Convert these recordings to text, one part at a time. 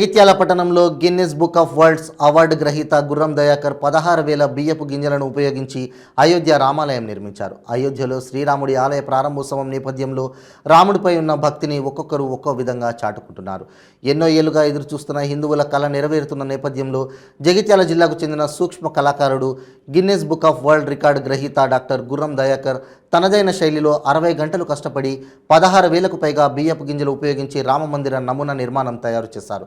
జగిత్యాల పట్టణంలో Guinness book of world's award గ్రహీత గుర్రం దయాకర్ 16,000 బియ్యపు గింజలను ఉపయోగించి అయోధ్య రామాలయం నిర్మించారు. అయోధ్యలో శ్రీరాముడి ఆలయ ప్రారంభోత్సవం నేపథ్యంలో రాముడిపై ఉన్న భక్తిని ఒక్కొక్కరు ఒక్కో విధంగా చాటుకుంటున్నారు. ఎన్నో ఏళ్లుగా ఎదురుచూస్తున్న హిందువుల కళ నెరవేరుతున్న నేపథ్యంలో జగిత్యాల జిల్లాకు చెందిన సూక్ష్మ కళాకారుడు Guinness book of world record గ్రహీత డాక్టర్ గుర్రం దయాకర్ తనదైన శైలిలో 60 గంటలు కష్టపడి 16,000కు పైగా బియ్యపు గింజలు ఉపయోగించి రామమందిర నమూనా నిర్మాణం తయారు చేశారు.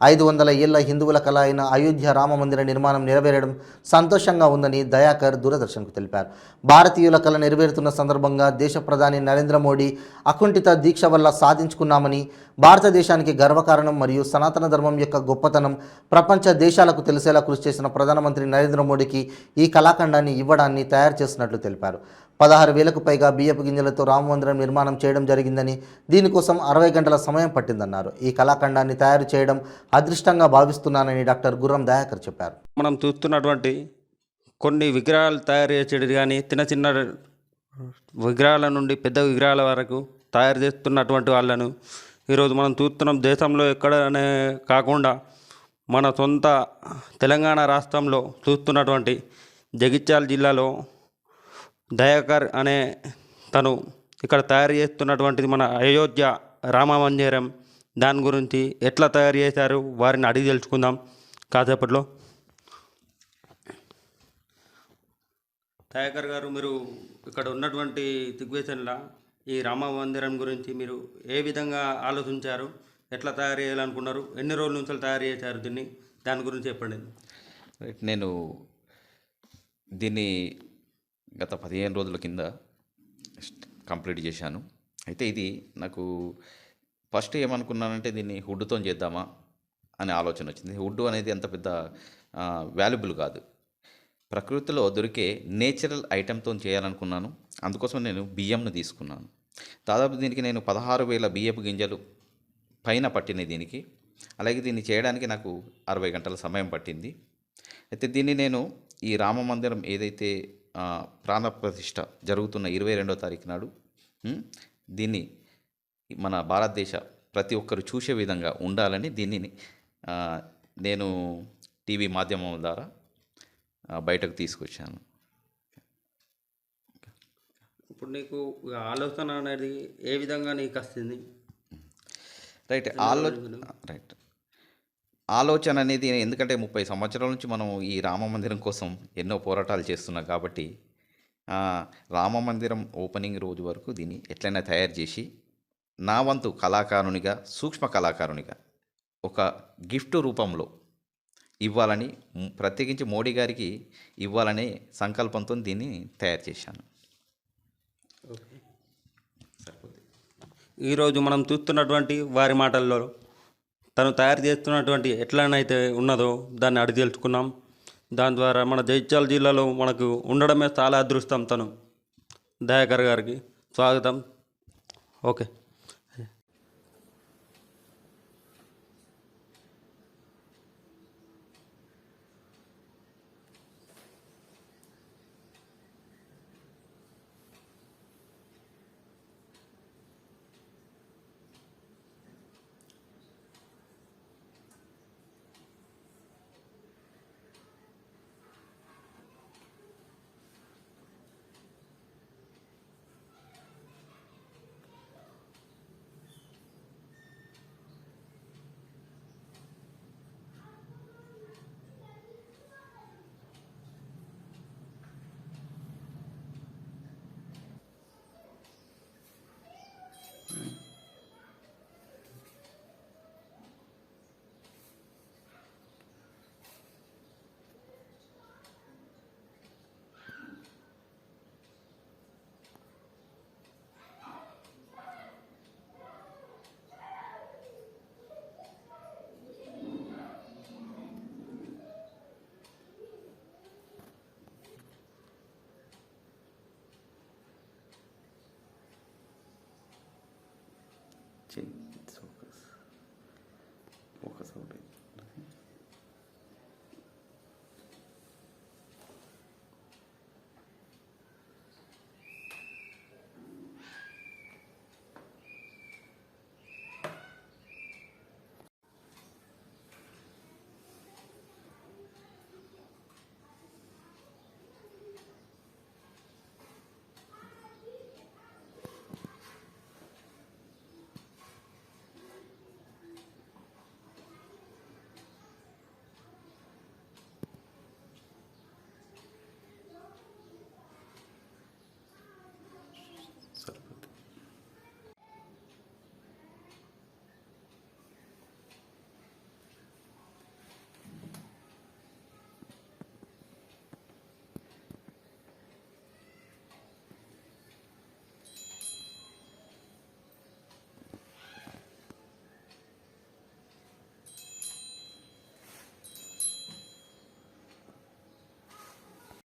500 ఏళ్ల హిందువుల కళ అయిన అయోధ్య రామమందిర నిర్మాణం నెరవేరడం సంతోషంగా ఉందని దయాకర్ దూరదర్శన్కు తెలిపారు. భారతీయుల కళ నెరవేరుతున్న సందర్భంగా దేశ ప్రధాని నరేంద్ర మోడీ అకుంఠిత దీక్ష వల్ల సాధించుకున్నామని, భారతదేశానికి గర్వకారణం మరియు సనాతన ధర్మం యొక్క గొప్పతనం ప్రపంచ దేశాలకు తెలిసేలా కృషి చేసిన ప్రధానమంత్రి నరేంద్ర మోడీకి ఈ కళాఖండాన్ని ఇవ్వడాన్ని తయారు చేసినట్లు తెలిపారు. 16,000కు పైగా బియ్యపు గింజలతో రామమందిరం నిర్మాణం చేయడం జరిగిందని, దీనికోసం 60 గంటల సమయం పట్టిందన్నారు. ఈ కళాఖండాన్ని తయారు చేయడం అదృష్టంగా భావిస్తున్నానని డాక్టర్ గుర్రం దయాకర్ చెప్పారు. మనం చూస్తున్నటువంటి కొన్ని విగ్రహాలు తయారు చేసేది కానీ చిన్న విగ్రహాల నుండి పెద్ద విగ్రహాల వరకు తయారు చేస్తున్నటువంటి వాళ్ళను ఈరోజు మనం చూస్తున్నాం. దేశంలో ఎక్కడనే కాకుండా మన సొంత తెలంగాణ రాష్ట్రంలో చూస్తున్నటువంటి జగిత్యాల జిల్లాలో దయాకర్ అనే తను ఇక్కడ తయారు చేస్తున్నటువంటిది మన అయోధ్య రామ మందిరం. దాని గురించి ఎట్లా తయారు చేశారు వారిని అడిగి తెలుసుకుందాం కాసేపట్లో. దయాకర్ గారు, మీరు ఇక్కడ ఉన్నటువంటి సిచ్యువేషన్లో ఈ రామ మందిరం గురించి మీరు ఏ విధంగా ఆలోచించారు, ఎట్లా తయారు చేయాలనుకున్నారు, ఎన్ని రోజుల నుంచి తయారు చేశారు దీన్ని, దాని గురించి చెప్పండి. నేను దీన్ని గత 15 రోజుల కింద కంప్లీట్ చేశాను. అయితే ఇది నాకు ఫస్ట్ ఏమనుకున్నానంటే దీన్ని వుడ్తో చేద్దామా అనే ఆలోచన వచ్చింది. వుడ్ అనేది అంత పెద్ద వాల్యుబుల్ కాదు, ప్రకృతిలో దొరికే నేచురల్ ఐటెంతో చేయాలనుకున్నాను. అందుకోసం నేను బియ్యంను తీసుకున్నాను. దాదాపు దీనికి నేను 16,000 బియ్యపు గింజలు పైన పట్టినాయి దీనికి. అలాగే దీన్ని చేయడానికి నాకు 60 గంటల సమయం పట్టింది. అయితే దీన్ని నేను ఈ రామ మందిరం ఏదైతే ప్రాణప్రతిష్ఠ జరుగుతున్న 22వ తారీఖు నాడు దీన్ని మన భారతదేశ ప్రతి ఒక్కరు చూసే విధంగా ఉండాలని దీన్ని నేను టీవీ మాధ్యమం ద్వారా బయటకు తీసుకొచ్చాను. ఇప్పుడు నీకు ఆలోచన అనేది ఏ విధంగా నీకు వస్తుంది? రైట్ ఆలోచన అనేది ఎందుకంటే 30 సంవత్సరాల నుంచి మనం ఈ రామ మందిరం కోసం ఎన్నో పోరాటాలు చేస్తున్నాం కాబట్టి రామ మందిరం ఓపెనింగ్ రోజు వరకు దీన్ని ఎట్లయినా తయారు చేసి నా వంతు కళాకారునిగా, సూక్ష్మ కళాకారునిగా ఒక గిఫ్ట్ రూపంలో ఇవ్వాలని, ప్రత్యేకించి మోడీ గారికి ఇవ్వాలనే సంకల్పంతో దీన్ని తయారు చేశాను. ఈరోజు మనం చూస్తున్నటువంటి వారి మాటల్లో తను తయారు చేస్తున్నటువంటి ఎట్లనైతే ఉన్నదో దాన్ని అడిగి తెలుసుకున్నాం. దాని ద్వారా మన జగిత్యాల జిల్లాలో మనకు ఉండడమే చాలా అదృష్టం. తను దయాకర్ గారికి స్వాగతం. ఓకే.